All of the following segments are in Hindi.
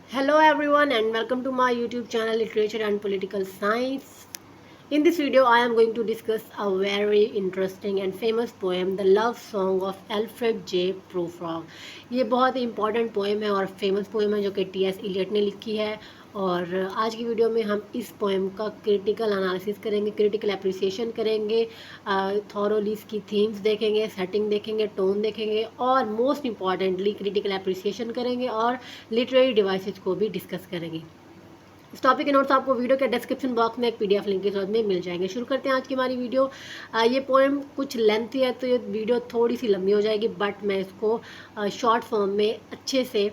Hello everyone and welcome to my YouTube channel Literature and Political Science. In this video I am going to discuss a very interesting and famous poem, The Love Song of Alfred J. Prufrock. ये बहुत ही इम्पॉर्टेंट पोएम है और फेमस पोएम है जो कि टी.एस. इलियट ने लिखी है। और आज की वीडियो में हम इस पोएम का क्रिटिकल एनालिसिस करेंगे, क्रिटिकल एप्रिसिएशन करेंगे, थॉरोली इसकी थीम्स देखेंगे, सेटिंग देखेंगे, टोन देखेंगे और मोस्ट इम्पॉर्टेंटली क्रिटिकल एप्रिसिएशन करेंगे और लिटरेरी डिवाइसेस को भी डिस्कस करेंगे। इस टॉपिक के नोट्स आपको वीडियो के डिस्क्रिप्शन बॉक्स में एक पीडीएफ लिंक के साथ में मिल जाएंगे। शुरू करते हैं आज की हमारी वीडियो। ये पोएम कुछ लेंथी है तो ये वीडियो थोड़ी सी लंबी हो जाएगी, बट मैं इसको शॉर्ट फॉर्म में अच्छे से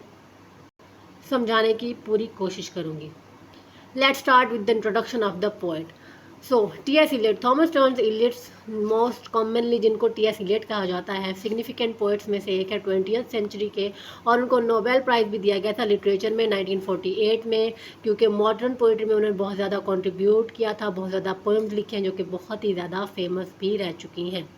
समझाने की पूरी कोशिश करूँगी। Let's start with the introduction of the poet. So T S. Eliot, Thomas Stearns Eliot's most commonly जिनको टी.एस. इलियट कहा जाता है, सिग्निफिकेंट पोएट्स में से एक है 20th सेंचुरी के, और उनको नोबेल प्राइज़ भी दिया गया था लिटरेचर में 1948 में, क्योंकि मॉडर्न पोइट्री में उन्होंने बहुत ज़्यादा कंट्रीब्यूट किया था, बहुत ज़्यादा पोएम्स लिखे हैं जो कि बहुत ही ज़्यादा फेमस भी रह चुकी हैं।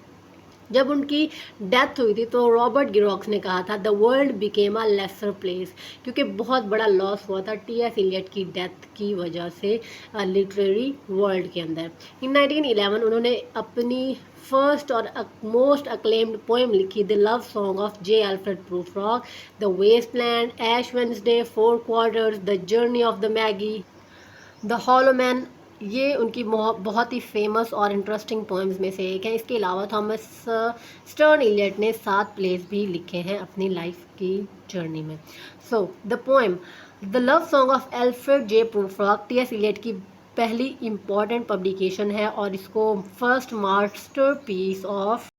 जब उनकी डेथ हुई थी तो रॉबर्ट गिरोक्स ने कहा था the world became a lesser place, क्योंकि बहुत बड़ा लॉस हुआ था टी.एस. इलियट की डेथ की वजह से लिटरेरी वर्ल्ड के अंदर। इन 1911 उन्होंने अपनी फर्स्ट और मोस्ट अक्लेम्ड पोएम लिखी, The Love Song of J. Alfred Prufrock, The Waste Land, Ash Wednesday, Four Quartets, The Journey of the Magi, The Hollow Man. ये उनकी बहुत ही फेमस और इंटरेस्टिंग पोएम्स में से एक है। इसके अलावा थॉमस स्टर्न इलियट ने 7 प्लेस भी लिखे हैं अपनी लाइफ की जर्नी में। So the poem The Love Song of Alfred J. Prufrock T S. Eliot की पहली इम्पॉर्टेंट पब्लिकेशन है और इसको first masterpiece of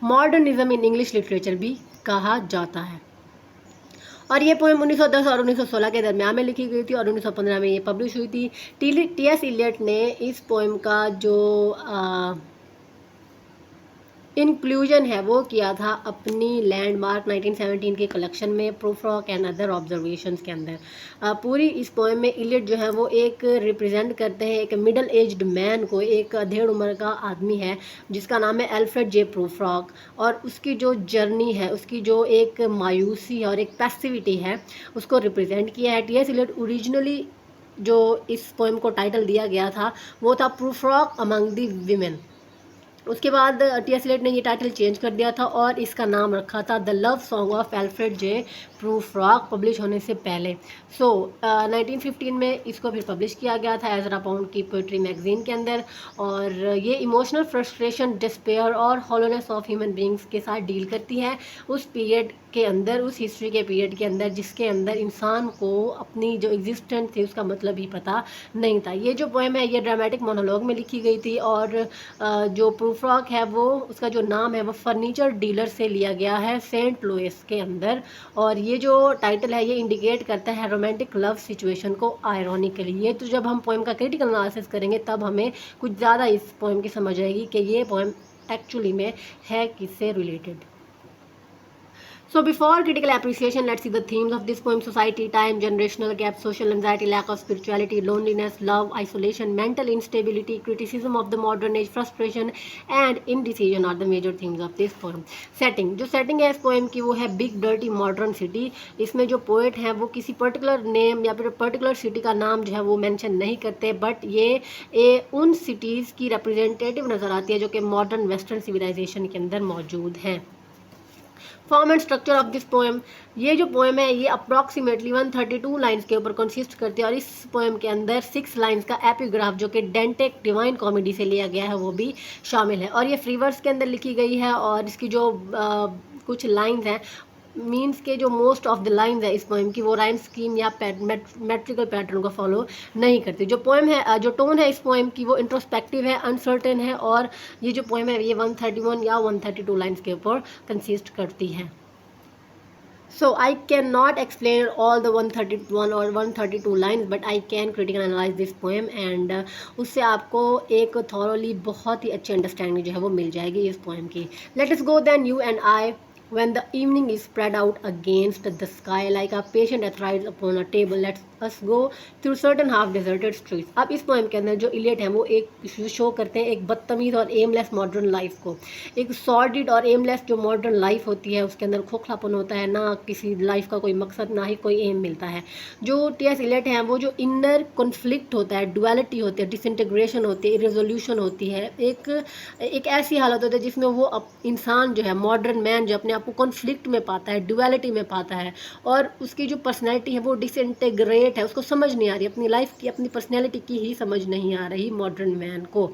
modernism in English literature भी कहा जाता है। और ये पोएम 1910 और 1916 के दरमियान में लिखी गई थी और 1915 में ये पब्लिश हुई थी। टी.एस. इलियट ने इस पोएम का जो इंक्लूजन है वो किया था अपनी लैंडमार्क 1917 के कलेक्शन में, प्रूफ्रॉक एंड अदर ऑब्जर्वेशंस के अंदर। पूरी इस पोएम में इलियट जो है वो एक रिप्रेजेंट करते हैं एक मिडल एज्ड मैन को, एक अधेड़ उम्र का आदमी है जिसका नाम है एल्फ्रेड जे. प्रूफ्रॉक, और उसकी जो जर्नी है, उसकी जो एक मायूसी और एक पैसिविटी है, उसको रिप्रेजेंट किया है। टी.एस. इलियट ओरिजिनली जो इस पोएम को टाइटल दिया गया था वो था प्रूफ्रॉक अमंग द वीमेन। उसके बाद टी.एस. इलियट ने ये टाइटल चेंज कर दिया था और इसका नाम रखा था the Love Song of Alfred J. Prufrock publish होने से पहले। 1915 में इसको फिर पब्लिश किया गया था एजरा पाउंड की पोइट्री मैगजीन के अंदर। और ये इमोशनल फ्रस्ट्रेशन, डिस्पेयर और हॉलोनेस ऑफ ह्यूमन बींग्स के साथ डील करती है उस पीरियड के अंदर, उस हिस्ट्री के पीरियड के अंदर जिसके अंदर इंसान को अपनी जो एग्जिस्टेंस थी उसका मतलब ही पता नहीं था। ये जो पोएम है ये ड्रामेटिक मोनोलॉग में लिखी गई थी और जो प्रूफ्रॉक है वो, उसका जो नाम है वो फर्नीचर डीलर से लिया गया है सेंट लुइस के अंदर। और ये जो टाइटल है ये इंडिकेट करता है रोमांटिक लव सिचुएशन को आयरॉनिकली। ये तो जब हम पोएम का क्रिटिकल एनालिसिस करेंगे तब हमें कुछ ज़्यादा इस पोएम की समझ आएगी कि ये पोएम एक्चुअली में है किससे related. So before critical appreciation, let's see the themes of this poem. Society, time, generational gap, social anxiety, lack of spirituality, loneliness, love, isolation, mental instability, criticism of the modern age, frustration and indecision are the major themes of this poem. Setting, जो setting है इस poem की वो है big dirty modern city। इसमें जो poet हैं वो किसी particular name या फिर particular city का नाम जो है वो mention नहीं करते, but ये उन cities की representative नज़र आती है जो कि modern western civilization के अंदर मौजूद हैं। Form and structure of this poem, ये जो पोएम है ये अप्रॉक्सीमेटली 132 लाइंस के ऊपर कंसिस्ट करती है और इस पोएम के अंदर 6 लाइंस का एपिग्राफ जो कि डेंटे डिवाइन कॉमेडी से लिया गया है वो भी शामिल है। और ये फ्री वर्स के अंदर लिखी गई है और इसकी जो कुछ लाइंस हैं, मीन्स के जो मोस्ट ऑफ द लाइंस है इस पोएम की वो राइम स्कीम या मेट्रिकल पैटर्न को फॉलो नहीं करती। जो पोएम है, जो टोन है इस पोएम की वो इंट्रोस्पेक्टिव है, अनसर्टेन है और ये जो पोएम है ये 131 या 132 लाइंस के ऊपर कंसिस्ट करती है। So I cannot explain all the 131 or 132 lines, but I can critically analyze this poem and उससे आपको एक thoroughly बहुत ही अच्छी अंडरस्टैंडिंग जो है वो मिल जाएगी इस पोएम की। Let us go then, you and I When the evening is spread out against the sky like a patient that rides upon a table, let us go through certain half deserted streets. अब इस पोएम के अंदर जो इलियट हैं वो एक शो करते हैं एक बदतमीज़ और एमलेस मॉडर्न लाइफ को, एक सॉर्डिड और एमलेस जो मॉडर्न लाइफ होती है उसके अंदर खोखलापन होता है, ना किसी लाइफ का कोई मकसद ना ही कोई एम मिलता है। जो टी.एस. इलियट हैं वो जो इनर कॉन्फ्लिक्ट होता है, डुअलिटी होती है, डिसइंटीग्रेशन होती है, इरेजोल्यूशन होती है, एक ऐसी हालत होती है जिसमें वो इंसान जो है मॉडर्न मैन जो अपने आप को कॉन्फ्लिक्ट में पाता है, डुअलिटी में पाता है, और उसकी जो पर्सनैलिटी है वो डिसइंटीग्रेट है, उसको समझ नहीं आ रही अपनी लाइफ की, अपनी पर्सनैलिटी की ही समझ नहीं आ रही मॉडर्न मैन को।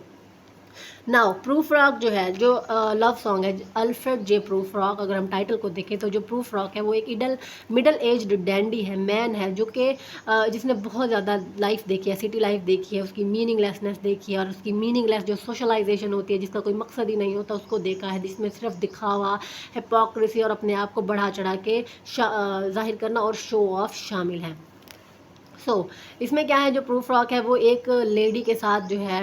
नाउ प्रूफ्रॉक जो है, जो लव सॉन्ग है अल्फ्रेड जे प्रूफ्रॉक, अगर हम टाइटल को देखें तो जो प्रूफ्रॉक है वो एक मिडल एज्ड डैंडी है, मैन है, जो कि जिसने बहुत ज़्यादा लाइफ देखी है, सिटी लाइफ देखी है, उसकी मीनिंगलेसनेस देखी है, और उसकी मीनिंगलेस जो सोशलाइजेशन होती है जिसका कोई मकसद ही नहीं होता उसको देखा है, जिसमें सिर्फ दिखावा, हिपोक्रेसी और अपने आप को बढ़ा चढ़ा के जाहिर करना और शो ऑफ शामिल है। इसमें क्या है, जो प्रूफ्रॉक है वो एक लेडी के साथ जो है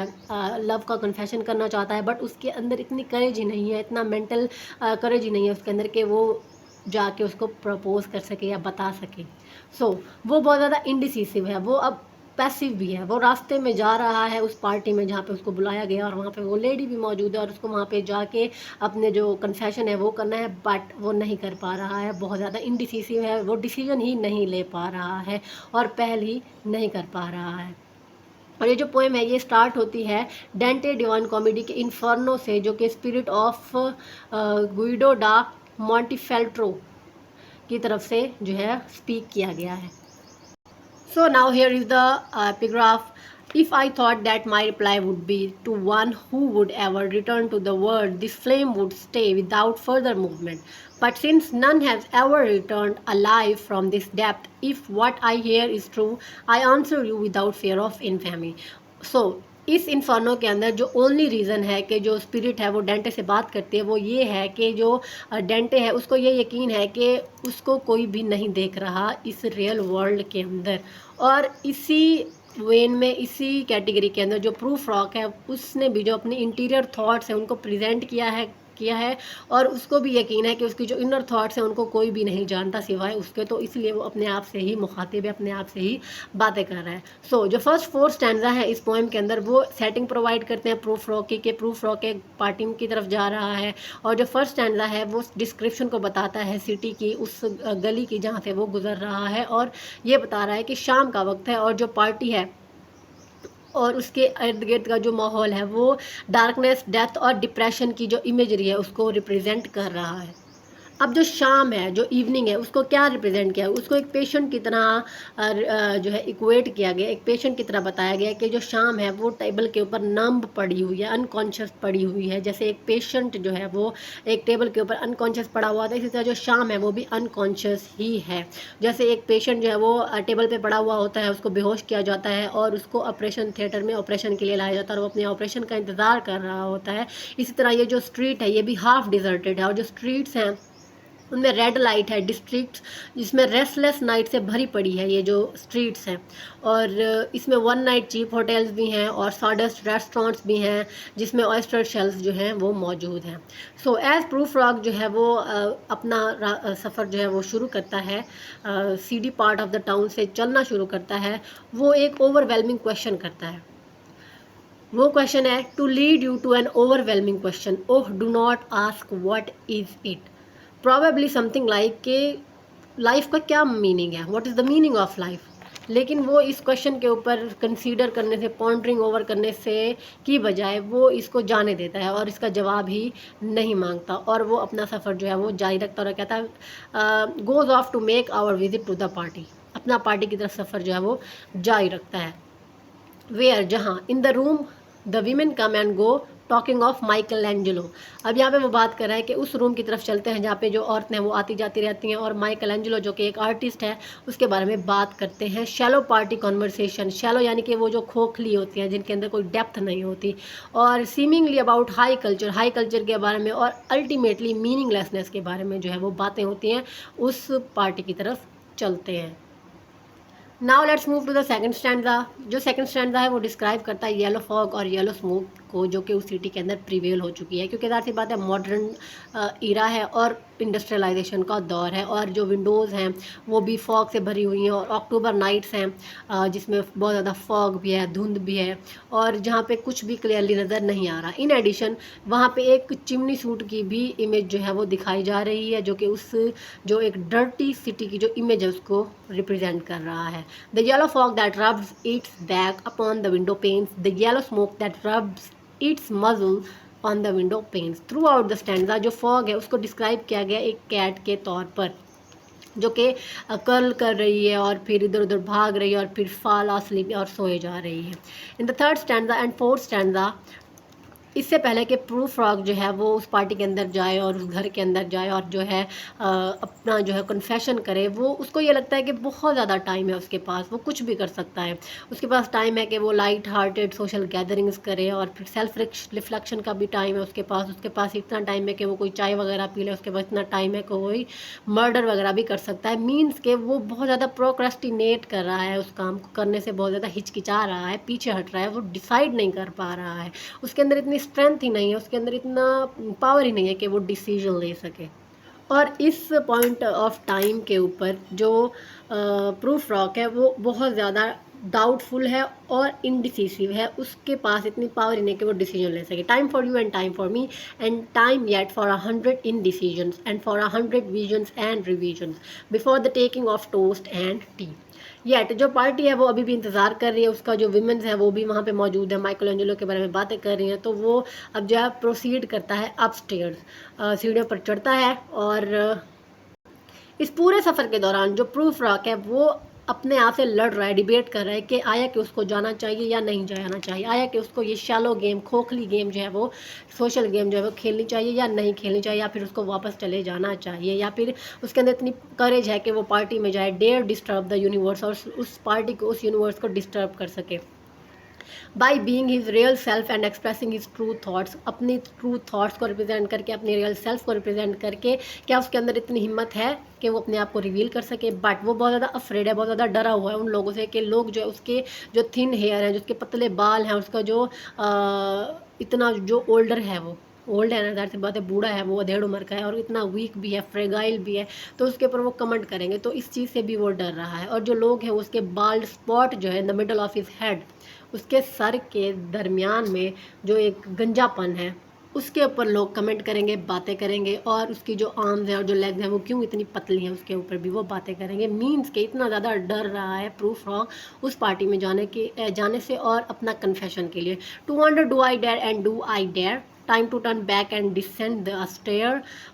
लव का कन्फेशन करना चाहता है, बट उसके अंदर इतनी करेज ही नहीं है, इतना मेंटल करेज ही नहीं है उसके अंदर कि वो जाके उसको प्रपोज कर सके या बता सके। वो बहुत ज़्यादा इंडिसिसिव है, वो अब पैसिव भी है, वो रास्ते में जा रहा है उस पार्टी में जहाँ पे उसको बुलाया गया और वहाँ पे वो लेडी भी मौजूद है और उसको वहाँ पे जाके अपने जो कन्फेशन है वो करना है, बट वो नहीं कर पा रहा है, बहुत ज़्यादा इंडिसिसिव है, वो डिसीजन ही नहीं ले पा रहा है और पहल ही नहीं कर पा रहा है। और ये जो पोएम है ये स्टार्ट होती है डेंटे डिवाइन कॉमेडी के इन्फर्नो से, जो कि स्पिरिट ऑफ गुइडो डा मॉन्टिफेल्ट्रो की तरफ से जो है स्पीक किया गया है। So now here is the epigraph. If I thought that my reply would be to one who would ever return to the world, this flame would stay without further movement. But since none has ever returned alive from this depth, if what I hear is true, I answer you without fear of infamy. So इस इन्फर्नो के अंदर जो ओनली रीज़न है कि जो स्पिरिट है वो डेंटे से बात करती है वो ये है कि जो डेंटे है उसको ये यकीन है कि उसको कोई भी नहीं देख रहा इस रियल वर्ल्ड के अंदर, और इसी वेन में इसी कैटेगरी के अंदर जो प्रूफ्रॉक है उसने भी जो अपने इंटीरियर थॉट्स हैं उनको प्रेजेंट किया है और उसको भी यकीन है कि उसकी जो इनर थॉट्स हैं उनको कोई भी नहीं जानता सिवाय उसके, तो इसलिए वो अपने आप से ही मुखातिब है, अपने आप से ही बातें कर रहा है। जो फर्स्ट 4 स्टैंजा है इस पोएम के अंदर वो सेटिंग प्रोवाइड करते हैं प्रूफ्रॉक की, कि प्रूफ्रॉक एक पार्टी की तरफ जा रहा है, और जो फर्स्ट स्टैंजा है वो डिस्क्रिप्शन को बताता है सिटी की, उस गली की जहाँ से वो गुजर रहा है, और ये बता रहा है कि शाम का वक्त है और जो पार्टी है और उसके इर्द गिर्द का जो माहौल है वो डार्कनेस, डेथ और डिप्रेशन की जो इमेजरी है उसको रिप्रेजेंट कर रहा है। अब जो शाम है, जो इवनिंग है, उसको क्या रिप्रेजेंट किया है, उसको एक पेशेंट की तरह जो है इक्वेट किया गया, एक पेशेंट की तरह बताया गया कि जो शाम है वो टेबल के ऊपर नंब पड़ी हुई है, अनकॉन्शियस पड़ी हुई है। जैसे एक पेशेंट जो है वो एक टेबल के ऊपर अनकॉन्शियस पड़ा हुआ था, इसी तरह जो शाम है वो भी अनकॉन्शियस ही है। जैसे एक पेशेंट जो है वो टेबल पर पड़ा हुआ होता है, उसको बेहोश किया जाता है और उसको ऑपरेशन थिएटर में ऑपरेशन के लिए लाया जाता है और वो अपने ऑपरेशन का इंतज़ार कर रहा होता है। इसी तरह ये जो स्ट्रीट है ये भी हाफ डिजर्टेड है, और जो स्ट्रीट्स हैं उनमें रेड लाइट है, डिस्ट्रिक्ट जिसमें रेस्टलेस नाइट से भरी पड़ी है ये जो स्ट्रीट्स हैं, और इसमें 1 नाइट चीप होटल्स भी हैं और सॉडस्ट रेस्टोरेंट्स भी हैं जिसमें ऑयस्टर शेल्स जो हैं वो मौजूद हैं। एज प्रूफ्रॉक जो है वो अपना सफ़र जो है वो शुरू करता है, CD part of the town से चलना शुरू करता है। वो एक ओवरवेलमिंग क्वेश्चन करता है, वो क्वेश्चन है to lead you to an overwhelming question, oh do not ask what is it, probably something like के लाइफ का क्या मीनिंग है, what is the meaning of life. लेकिन वो इस क्वेश्चन के ऊपर कंसीडर करने से, पॉन्डरिंग ओवर करने से की बजाय वो इसको जाने देता है और इसका जवाब ही नहीं मांगता, और वो अपना सफ़र जो है वो जारी रखता और कहता है goes off to make our visit to the party, अपना पार्टी की तरफ सफ़र जो है वो जारी रखता है। वेयर, जहाँ, in the room the women come and go talking of Michael Angelo. अब यहाँ पे वो बात कर रहा है कि उस रूम की तरफ चलते हैं जहाँ पे जो औरतें हैं वो आती जाती रहती हैं और माइकल एंजेलो जो कि एक आर्टिस्ट है उसके बारे में बात करते हैं। शैलो पार्टी कॉन्वर्सेशन, शैलो यानी कि वो जो खोखली होती हैं जिनके अंदर कोई डेप्थ नहीं होती, और सीमिंगली अबाउट हाई कल्चर के बारे में, और अल्टीमेटली मीनिंगलेसनेस के बारे में जो है वो बातें होती हैं। उस पार्टी की तरफ चलते हैं। Now let's move to the second stanza. जो सेकंड स्टैंडा है वो डिस्क्राइब करता है येलो फॉग और येलो स्मोक को जो कि उस सिटी के अंदर प्रिवेल हो चुकी है, क्योंकि ज़ाहिर सी बात है मॉडर्न इरा है और इंडस्ट्रियलाइजेशन का दौर है, और जो विंडोज़ हैं वो भी फॉग से भरी हुई हैं, और अक्टूबर नाइट्स हैं जिसमें बहुत ज़्यादा फॉग भी है, धुंध भी है, और जहाँ पे कुछ भी क्लियरली नज़र नहीं आ रहा। इन एडिशन वहाँ पे एक चिमनी सूट की भी इमेज जो है वो दिखाई जा रही है, जो कि उस जो एक डर्टी सिटी की जो इमेज है उसको रिप्रेजेंट कर रहा है। The yellow fog that rubs its back upon the window panes, the yellow smoke that rubs its muzzle on the window panes. Throughout the stanza जो फॉग है उसको डिस्क्राइब किया गया एक कैट के तौर पर, जो कि कर्ल कर रही है और फिर इधर उधर भाग रही है और फिर फाल asleep और सोए जा रही है। In the third stanza and fourth stanza, इससे पहले कि प्रूफ फ्रॉग जो है वो उस पार्टी के अंदर जाए और उस घर के अंदर जाए और जो है अपना जो है कन्फेशन करे, वो उसको ये लगता है कि बहुत ज़्यादा टाइम है उसके पास, वो कुछ भी कर सकता है। उसके पास टाइम है कि वो लाइट हार्टेड सोशल गैदरिंग्स करे, और फिर सेल्फ रिफ्लेक्शन का भी टाइम है उसके पास इतना टाइम है कि वो कोई चाय वगैरह पी ले, उसके पास इतना टाइम है कि कोई मर्डर वगैरह भी कर सकता है। मीन्स के वो बहुत ज़्यादा प्रोक्रेस्टिनेट कर रहा है, उस काम को करने से बहुत ज़्यादा हिचकिचा रहा है, पीछे हट रहा है, वो डिसाइड नहीं कर पा रहा है, उसके अंदर इतनी स्ट्रेंथ ही नहीं है, उसके अंदर इतना पावर ही नहीं है कि वो डिसीजन ले सके। और इस पॉइंट ऑफ टाइम के ऊपर जो प्रूफ रॉक है वो बहुत ज़्यादा डाउटफुल है और इनडिसिसिव है, उसके पास इतनी पावर ही नहीं कि वो डिसीजन ले सके। Time for you and time for me and time yet for 100 indecisions and for 100 visions and revisions before the taking of toast and T. Yet जो पार्टी है वो अभी भी इंतज़ार कर रही है, उसका जो विमेंस है वो भी वहाँ पे मौजूद है, माइकल एंजेलो के बारे में बातें कर रही हैं। तो वो अब जो है प्रोसीड करता है अपस्टेयर्स, सीढ़ियों पर चढ़ता है, और इस पूरे सफ़र के दौरान जो प्रूफ रॉक है वो अपने आप से लड़ रहा है, डिबेट कर रहा है कि आया कि उसको जाना चाहिए या नहीं जाना चाहिए, आया कि उसको ये शैलो गेम, खोखली गेम जो है वो, सोशल गेम जो है वो खेलनी चाहिए या नहीं खेलनी चाहिए, या फिर उसको वापस चले जाना चाहिए, या फिर उसके अंदर इतनी करेज है कि वो पार्टी में जाए, डेयर डिस्टर्ब द यूनिवर्स, और उस पार्टी को, उस यूनिवर्स को डिस्टर्ब कर सके by being his real self and expressing his true thoughts. अपनी ट्रू थाट्स को रिप्रेजेंट करके, अपने रियल सेल्फ को रिप्रेजेंट करके, क्या उसके अंदर इतनी हिम्मत है कि वो अपने आप को रिवील कर सके। बट वो बहुत ज़्यादा अफ्रेड है, बहुत ज़्यादा डरा हुआ है उन लोगों से कि लोग जो है उसके जो थिन हेयर हैं, जो उसके पतले बाल हैं, उसका जो इतना जो ओल्डर है, वो ओल्ड है ना, ज़ाहिर सी बात है बूढ़ा है, वो अधेड़ उम्र का है और इतना वीक भी है, फ्रेगाइल भी है, तो उसके ऊपर वो कमेंट करेंगे। तो इस चीज़ से भी वो डर रहा है। और जो लोग हैं उसके बाल्ड स्पॉट जो है in the middle of his head, उसके सर के दरमियान में जो एक गंजापन है, उसके ऊपर लोग कमेंट करेंगे, बातें करेंगे, और उसकी जो आर्म्स हैं और जो लेग्स हैं वो क्यों इतनी पतली हैं, उसके ऊपर भी वो बातें करेंगे। मीन्स के इतना ज़्यादा डर रहा है प्रूफ रॉक उस पार्टी में जाने से और अपना कन्फेशन के लिए। To wonder do I dare and do I dare, time to turn back and descend the stair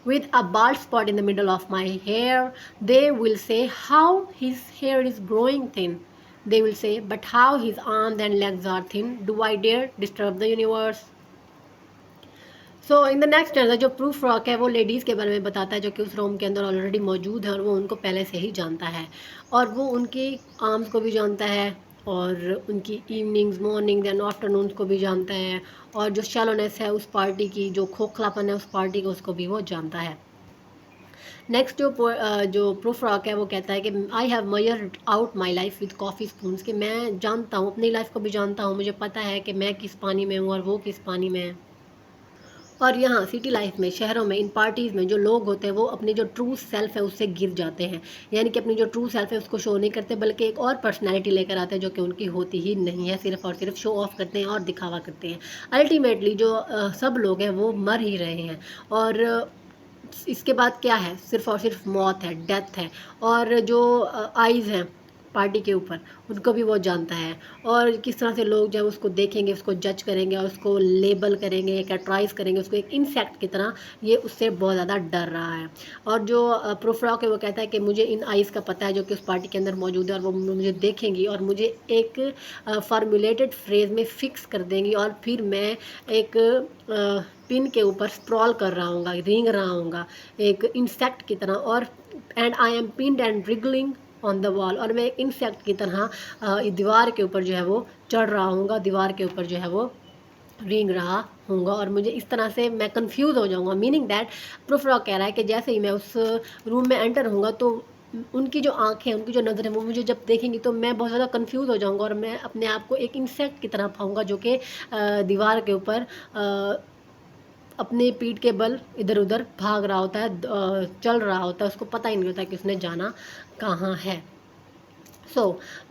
with a bald spot in the middle of my hair. They will say how his hair is growing thin. They will say, but how his arms and legs are thin. Do I dare disturb the universe? So in the next जो प्रूफ रॉक है वो लेडीज़ के बारे में बताता है, जो कि उस रूम के अंदर ऑलरेडी मौजूद है और वो उनको पहले से ही जानता है, और वो उनकी आर्म्स को भी जानता है और उनकी इवनिंग्स, मॉर्निंग्स एंड आफ्टरनून्स को भी जानता है, और जो शैलोनेस है उस पार्टी की, जो खोखलापन है उस पार्टी का, उसको भी वो जानता है। नेक्स्ट जो प्रूफ रॉक है वो कहता है कि I have मयर्ड out my life with coffee spoons, कि मैं जानता हूँ, अपनी लाइफ को भी जानता हूँ, मुझे पता है कि मैं किस पानी में हूँ और वो किस पानी में है। और यहाँ सिटी लाइफ में, शहरों में, इन पार्टीज़ में जो लोग होते हैं वो अपनी जो ट्रू सेल्फ है उससे गिर जाते हैं, यानी कि अपनी जो ट्रू सेल्फ है उसको शो नहीं करते, बल्कि एक और पर्सनैलिटी लेकर आते हैं जो कि उनकी होती ही नहीं है, सिर्फ और सिर्फ शो ऑफ करते हैं और दिखावा करते हैं। अल्टीमेटली जो सब लोग हैं वो मर ही रहे हैं, और इसके बाद क्या है, सिर्फ और सिर्फ मौत है, डेथ है। और जो आइज़ हैं पार्टी के ऊपर, उनको भी वो जानता है, और किस तरह से लोग जब उसको देखेंगे, उसको जज करेंगे और उसको लेबल करेंगे, कैटराइज करेंगे उसको एक इंसेक्ट की तरह, ये उससे बहुत ज़्यादा डर रहा है। और जो प्रूफ रॉक है वो कहता है कि मुझे इन आइज़ का पता है जो कि उस पार्टी के अंदर मौजूद है, और वो मुझे देखेंगी और मुझे एक फार्मूलेटेड फ्रेज में फ़िक्स कर देंगी, और फिर मैं एक पिन के ऊपर स्प्रॉल कर रहा हूँगा, रेंग रहा हूँगा एक इंसेक्ट की तरह, और and I am pinned and wriggling on the wall, और मैं इंसेक्ट की तरह दीवार के ऊपर जो है वो चढ़ रहा हूँगा, दीवार के ऊपर जो है वो रेंग रहा हूँगा, और मुझे इस तरह से मैं कंफ्यूज हो जाऊँगा। मीनिंग दैट प्रूफ रॉक कह रहा है कि जैसे ही मैं उस रूम में एंटर होऊंगा तो उनकी जो आँखें, उनकी जो नज़र है वो मुझे जब देखेंगी तो मैं बहुत ज़्यादा कंफ्यूज हो जाऊँगा और मैं अपने आप को एक इंसेक्ट की तरह पाऊँगा जो कि दीवार के ऊपर अपने पीठ के बल इधर उधर भाग रहा होता है, चल रहा होता है, उसको पता ही नहीं होता कि उसने जाना कहाँ है।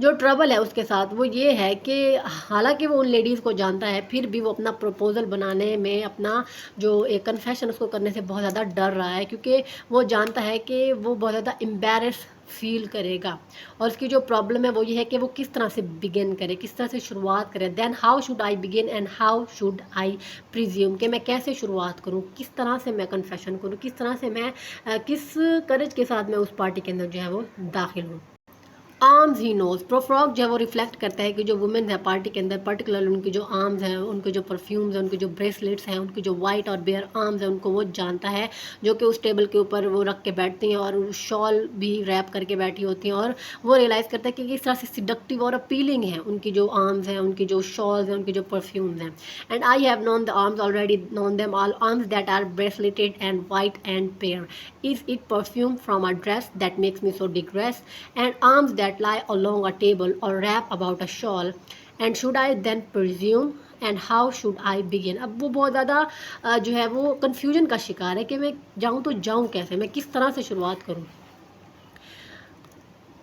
जो ट्रबल है उसके साथ वो ये है कि हालांकि वो उन लेडीज़ को जानता है, फिर भी वो अपना प्रपोज़ल बनाने में, अपना जो एक कन्फेशन उसको करने से बहुत ज़्यादा डर रहा है, क्योंकि वो जानता है कि वो बहुत ज़्यादा एम्बैरस फील करेगा। और उसकी जो प्रॉब्लम है वो ये है कि वो किस तरह से बिगिन करे, किस तरह से शुरुआत करे। Then how should I begin and how should I presume, कि मैं कैसे शुरुआत करूँ, किस तरह से मैं कन्फेशन करूँ, किस तरह से मैं किस करेज के साथ मैं उस पार्टी के अंदर जो है वो दाखिल हूँ। आर्म्स ही नोज, प्रोफ्रॉक जो है वो रिफ्लेक्ट करता है कि जो वुमेन है पार्टी के अंदर, पर्टिकुलर उनकी जो आर्म्स हैं, उनके जो परफ्यूम्स हैं, उनके जो ब्रेसलेट्स हैं, उनकी जो वाइट और बेयर आर्म्स हैं, उनको वो जानता है, जो कि उस टेबल के ऊपर वो रख के बैठती हैं और शॉल भी रैप करके बैठी होती हैं। और वो रियलाइज़ करता है कि किस तरह से सिडक्टिव और अपीलिंग है उनकी जो आर्म्स हैं, उनकी जो शॉल्स हैं, उनके जो परफ्यूम्स हैं। And I have known the arms already, known them all arms that are braceleted and white and bare. Is it perfume from a dress that makes me so digress, and arms that lie along a table or wrap about a shawl, and should I then presume and how should I begin। अब वो बहुत ज़्यादा जो है वो कन्फ्यूजन का शिकार है कि मैं जाऊँ तो जाऊँ कैसे, मैं किस तरह से शुरुआत करूँ।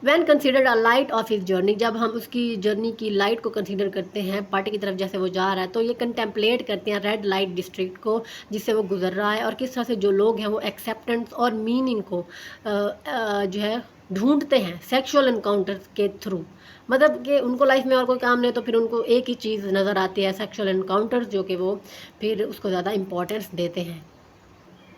When considered a light of his journey, जब हम उसकी जर्नी की लाइट को कंसिडर करते हैं, पार्टी की तरफ जैसे वो जा रहा है, तो ये कंटेम्पलेट करते हैं रेड लाइट डिस्ट्रिक्ट को जिससे वो गुजर रहा है, और किस तरह से जो लोग हैं वो एक्सेप्टेंस और मीनिंग को जो है ढूंढते हैं सेक्सुअल इनकाउंटर के थ्रू। मतलब कि उनको लाइफ में और कोई काम नहीं तो फिर उनको एक ही चीज़ नज़र आती है, सेक्सुअल इनकाउंटर्स, जो कि वो फिर उसको ज़्यादा इंपॉर्टेंस देते हैं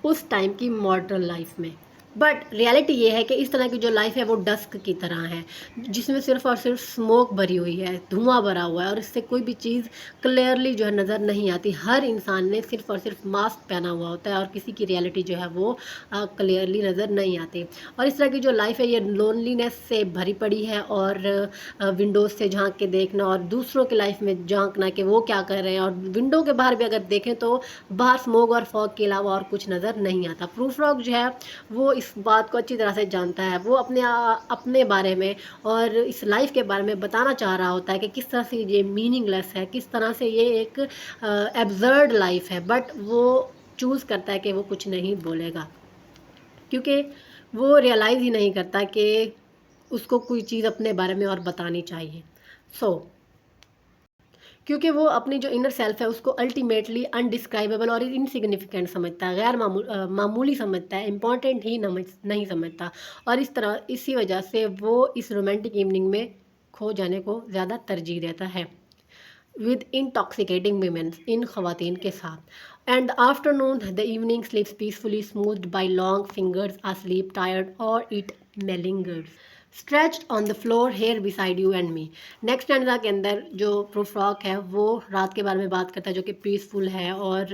उस टाइम की मॉडर्न लाइफ में। बट रियलिटी ये है कि इस तरह की जो लाइफ है वो डस्क की तरह है, जिसमें सिर्फ और सिर्फ स्मोक भरी हुई है, धुआं भरा हुआ है, और इससे कोई भी चीज़ क्लियरली जो है नज़र नहीं आती। हर इंसान ने सिर्फ और सिर्फ मास्क पहना हुआ होता है और किसी की रियलिटी जो है वो क्लियरली नज़र नहीं आती। और इस तरह की जो लाइफ है ये लोनलीनेस से भरी पड़ी है, और विंडोज़ से झांक के देखना और दूसरों की लाइफ में झांकना कि वो क्या कर रहे हैं, और विंडो के बाहर भी अगर देखें तो बाहर स्मोक और फॉग के अलावा और कुछ नज़र नहीं आता। प्रूफ रॉक जो है वो इस बात को अच्छी तरह से जानता है, वो अपने बारे में और इस लाइफ के बारे में बताना चाह रहा होता है कि किस तरह से ये मीनिंगलेस है, किस तरह से ये एक एब्जर्ड लाइफ है, बट वो चूज़ करता है कि वो कुछ नहीं बोलेगा, क्योंकि वो रियलाइज़ ही नहीं करता कि उसको कोई चीज़ अपने बारे में और बतानी चाहिए। क्योंकि वो अपनी जो इनर सेल्फ है उसको अल्टीमेटली अनडिस्क्राइबेबल और इनसिग्निफिकेंट समझता है, गैर मामूली समझता है, इम्पॉर्टेंट ही नहीं समझता। और इसी वजह से वो इस रोमांटिक इवनिंग में खो जाने को ज़्यादा तरजीह देता है विद इंटॉक्सिकेटिंग वीमेंस, इन खवातीन के साथ। And afternoon the evening sleeps peacefully smoothed by long fingers asleep tired और it malingers stretched on the floor here beside you and me. Next standard के अंदर जो प्रोफ्रॉक है वो रात के बारे में बात करता है जो कि पीसफुल है, और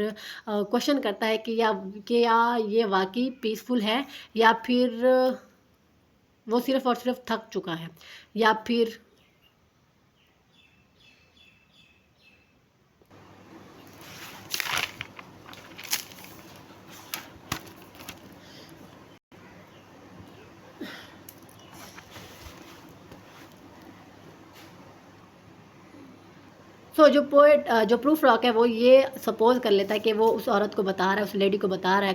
क्वेश्चन करता है कि या ये वाकई पीसफुल है, या फिर वो सिर्फ और सिर्फ थक चुका है, या फिर जो प्रूफ रॉक है वो ये सपोज कर लेता है कि वो उस औरत को बता रहा है, उस लेडी को बता रहा है,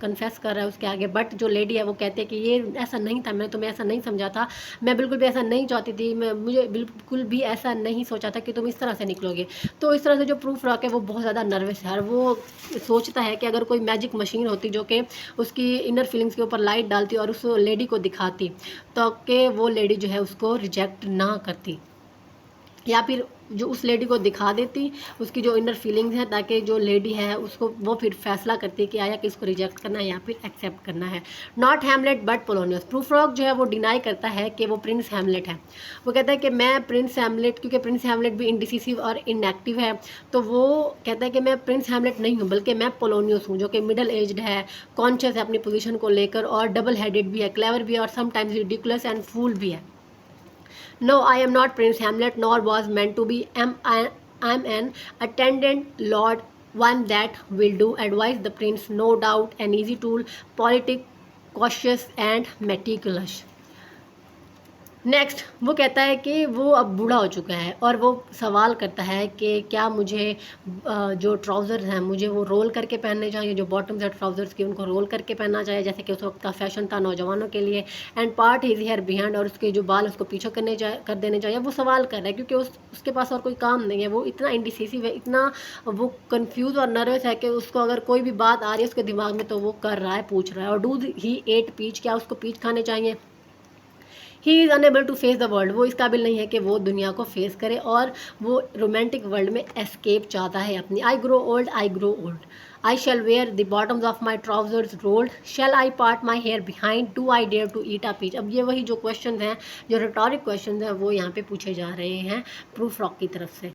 कन्फेस कर रहा है उसके आगे। बट जो लेडी है वो कहती है कि ये ऐसा नहीं था, मैं तुम्हें ऐसा नहीं समझा था, मैं बिल्कुल भी ऐसा नहीं चाहती थी, मुझे बिल्कुल भी ऐसा नहीं सोचा था कि तुम इस तरह से निकलोगे। तो इस तरह से जो प्रूफ रॉक है वो बहुत ज़्यादा नर्वस है, और वो सोचता है कि अगर कोई मैजिक मशीन होती जो कि उसकी इनर फीलिंग्स के ऊपर लाइट डालती और उस लेडी को दिखाती, तो कि वो लेडी जो है उसको रिजेक्ट ना करती, या फिर जो उस लेडी को दिखा देती उसकी जो इनर फीलिंग्स हैं, ताकि जो लेडी है उसको वो फिर फैसला करती है कि आया कि इसको रिजेक्ट करना है या फिर एक्सेप्ट करना है। Not Hamlet but Polonius, proof rock जो है वो डिनाई करता है कि वो प्रिंस हैमलेट है। वो कहता है कि मैं प्रिंस हैमलेट, क्योंकि प्रिंस हैमलेट भी इंडिसिसिव और इनएक्टिव है, तो वो कहता है कि मैं प्रिंस हैमलेट नहीं हूँ, बल्कि मैं पोलोनियस हूँ, जो कि मिडल एज्ड है, कॉन्शियस है अपनी पोजिशन को लेकर, और डबल हेडेड भी है, क्लेवर भी है, और समटाइम्स रिडिकुलस एंड फूल भी है। No, I am not Prince Hamlet, nor was meant to be. I'm an attendant lord, one that will do advise the prince, no doubt, an easy tool, politic, cautious, and meticulous. Next वो कहता है कि वो अब बूढ़ा हो चुका है और वो सवाल करता है कि क्या मुझे जो ट्राउज़र हैं मुझे वो रोल करके पहनने चाहिए, जो बॉटम्स है ट्राउज़र्स की उनको रोल करके पहनना चाहिए जैसे कि उस वक्त का फैशन था नौजवानों के लिए, and part his hair behind, और उसके जो बाल उसको पीछे कर देने चाहिए। वो सवाल कर रहा है क्योंकि उसके पास और कोई काम नहीं है, वो इतना इंडिसिसिव है, इतना वो कंफ्यूज और नर्वस है कि उसको अगर कोई भी बात आ रही है उसके दिमाग में तो वो कर रहा है, पूछ रहा है। और डू ही एट पीच, क्या उसको पीच खाने चाहिए। He is unable to face the world, वो इस काबिल नहीं है कि वो दुनिया को फेस करे और वो रोमांटिक वर्ल्ड में एस्केप चाहता है अपनी। I grow old, I grow old, I shall wear the bottoms of my trousers rolled, shall I part my hair behind, do I dare to eat a peach. अब ये वही जो क्वेश्चन हैं, जो रिटोरिक क्वेश्चन हैं, वो यहाँ पे पूछे जा रहे हैं प्रूफ रॉक की तरफ से।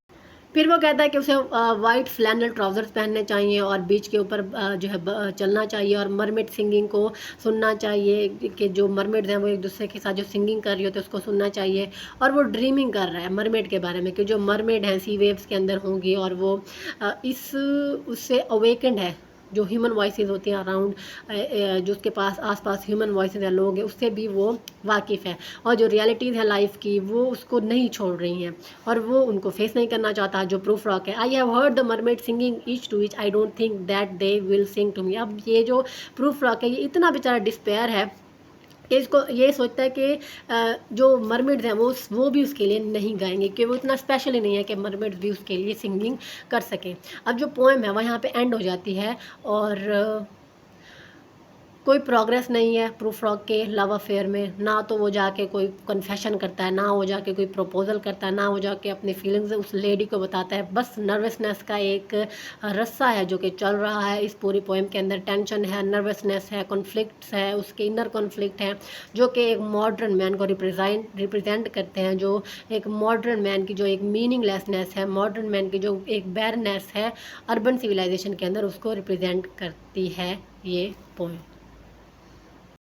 फिर वो कहता है कि उसे वाइट फ्लैनल ट्राउजर्स पहनने चाहिए और बीच के ऊपर जो है चलना चाहिए और मरमेड सिंगिंग को सुनना चाहिए कि जो मरमेड्स हैं वो एक दूसरे के साथ जो सिंगिंग कर रही होती है उसको सुनना चाहिए। और वो ड्रीमिंग कर रहा है मरमेड के बारे में कि जो मरमेड हैं सी वेव्स के अंदर होंगी और वो इस उससे अवेकेंड है, जो ह्यूमन वॉइसेस होती हैं अराउंड, जो उसके पास आसपास ह्यूमन वॉइसेस हैं, लोग हैं, उससे भी वो वाकिफ़ है और जो रियलिटीज़ है लाइफ की वो उसको नहीं छोड़ रही हैं और वो उनको फेस नहीं करना चाहता। जो प्रूफ रॉक है, I have heard the mermaid singing each to each, I don't think that they will sing to me. अब ये जो प्रूफ रॉक है ये इतना बेचारा डिस्पेयर है कि इसको ये सोचता है कि जो मरमेड्स हैं वो भी उसके लिए नहीं गाएंगे कि वो इतना स्पेशल ही नहीं है कि मरमेड्स भी उसके लिए सिंगिंग कर सकें। अब जो पोएम है वह यहाँ पे एंड हो जाती है और कोई प्रोग्रेस नहीं है प्रूफ रॉक के लव अफेयर में। ना तो वो जाके कोई कन्फेशन करता है, ना वो जाके कोई प्रपोजल करता है, ना वो जाके अपनी फीलिंग्स उस लेडी को बताता है। बस नर्वसनेस का एक रस्सा है जो कि चल रहा है इस पूरी पोएम के अंदर। टेंशन है, नर्वसनेस है, कॉन्फ्लिक्ट्स है, उसके इनर कॉन्फ्लिक्ट है जो कि एक मॉडर्न मैन को रिप्रेजेंट करते हैं, जो एक मॉडर्न मैन की जो एक मीनिंगलेसनेस है, मॉडर्न मैन की जो एक बैरनेस है अर्बन सिविलाइजेशन के अंदर, उसको रिप्रेजेंट करती है ये पोएम।